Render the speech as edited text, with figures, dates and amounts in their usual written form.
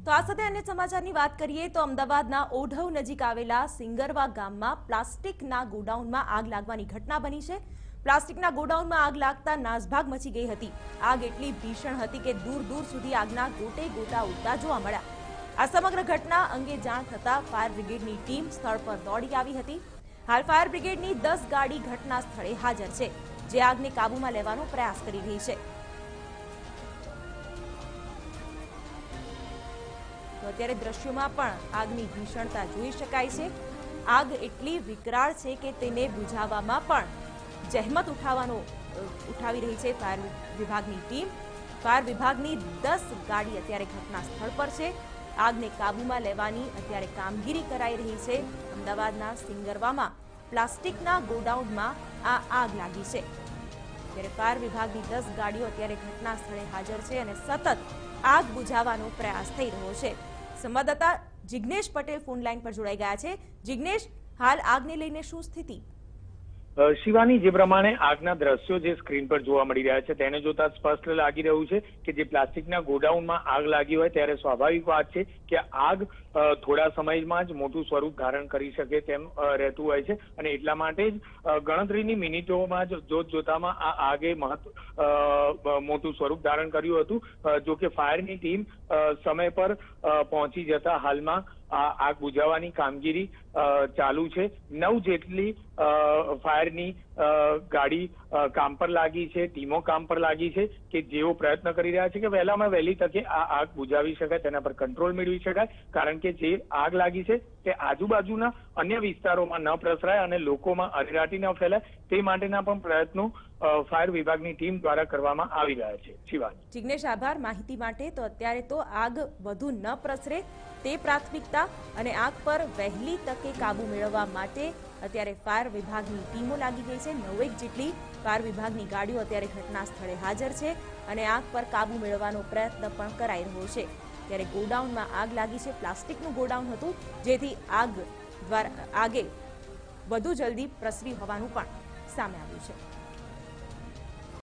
તો આ સાથે અન્ય સમાચારની વાત કરીએ તો અમદાવાદના ઓઢવ નજીક આવેલા સિંગરવા ગામમાં પ્લાસ્ટિકના ગોડાઉનમાં આગ લાગવાની ઘટના બની છે। પ્લાસ્ટિકના ગોડાઉનમાં આગ લાગતા નાસભાગ મચી ગઈ હતી। આગ એટલી ભીષણ હતી કે દૂર દૂર સુધી આગના ગોટે ગોટા ઉડતા જોવા મળ્યા। આ સમગ્ર ઘટના અંગે જાણ થતા ફાયર બ્રિગેડની ટીમ સ્થળ પર દોડી આવી હતી। હાલ ફાયર બ્રિગેડની 10 ગાડી ઘટના સ્થળે હાજર છે, જે આગને કાબૂમાં લેવાનો પ્રયાસ કરી રહી છે। અત્યારે દ્રશ્યોમાં પણ આગની ભીષણતા જોઈ શકાય છે। આગ એટલી વિકરાળ છે કે તેને બુઝાવવામાં પણ જહેમત ઉઠાવી રહી છે ફાયર વિભાગની ટીમ। ફાયર વિભાગની 10 ગાડી અત્યારે ઘટના સ્થળ પર છે। આગને કાબૂમાં લેવાની અત્યારે કામગીરી કરાઈ રહી છે। અમદાવાદના સિંગરવામાં પ્લાસ્ટિકના ગોડાઉનમાં આ આગ લાગી છે, ત્યારે ફાયર વિભાગની 10 ગાડીઓ અત્યારે ઘટના સ્થળે હાજર છે અને સતત આગ બુઝાવવાનો પ્રયાસ થઈ રહ્યો છે। સંવાદદાતા જિગ્નેશ પટેલ ફોન લાઈન પર જોડાઈ ગયા છે। જિગ્નેશ, હાલ આગને લઈને શું સ્થિતિ? શિવાની, જે પ્રમાણે આગના દ્રશ્યો જે સ્ક્રીન પર જોવા મળી રહ્યા છે તેને જોતા સ્પષ્ટ લાગી રહ્યું છે કે જે પ્લાસ્ટિકના ગોડાઉનમાં આગ લાગી હોય ત્યારે સ્વાભાવિક વાત છે કે આગ થોડા સમયમાં જ મોટું સ્વરૂપ ધારણ કરી શકે તેમ રહેતું હોય છે અને એટલા માટે જ ગણતરીની મિનિટોમાં જ જોતજોતામાં આ આગે મોટું સ્વરૂપ ધારણ કર્યું હતું। જો કે ફાયરની ટીમ સમય પર પહોંચી જતા હાલમાં આગ બુઝાવવાની કામગીરી ચાલુ છે। 9 જેટલી ફાયરની ગાડી કામ પર લાગી છે, ટીમો કામ પર લાગી છે કે જેઓ પ્રયત્ન કરી રહ્યા છે કે વહેલામાં વહેલી તકે આ આગ બુઝાવી શકાય, તેના પર કંટ્રોલ મેળવી શકાય, કારણ કે જે આગ લાગી છે તે આજુબાજુના અન્ય વિસ્તારોમાં ન પ્રસરાય અને લોકોમાં અરેરાટી ન ફેલાય તે માટેના પણ પ્રયત્નો ફાયર વિભાગની ટીમ દ્વારા કરવામાં આવી રહ્યા છે। શિવાની, જિગ્નેશ, આભાર માહિતી માટે। તો અત્યારે તો આગ વધુ ન પ્રસરે તે પ્રાથમિકતા અને આગ પર વહેલી તકે કાબુ મેળવવા માટે અત્યારે ફાયર વિભાગની ટીમો લાગી ગઈ છે। 9 જેટલી ફાયર વિભાગની ગાડીઓ અત્યારે ઘટના સ્થળે હાજર છે અને આગ પર કાબુ મેળવવાનો પ્રયત્ન પણ કરાઈ રહ્યો છે। ત્યારે ગોડાઉનમાં આગ લાગી છે, પ્લાસ્ટિકનું ગોડાઉન હતું, જેથી આગે વધુ જલ્દી પ્રસરી હોવાનું પણ સામે આવ્યું છે।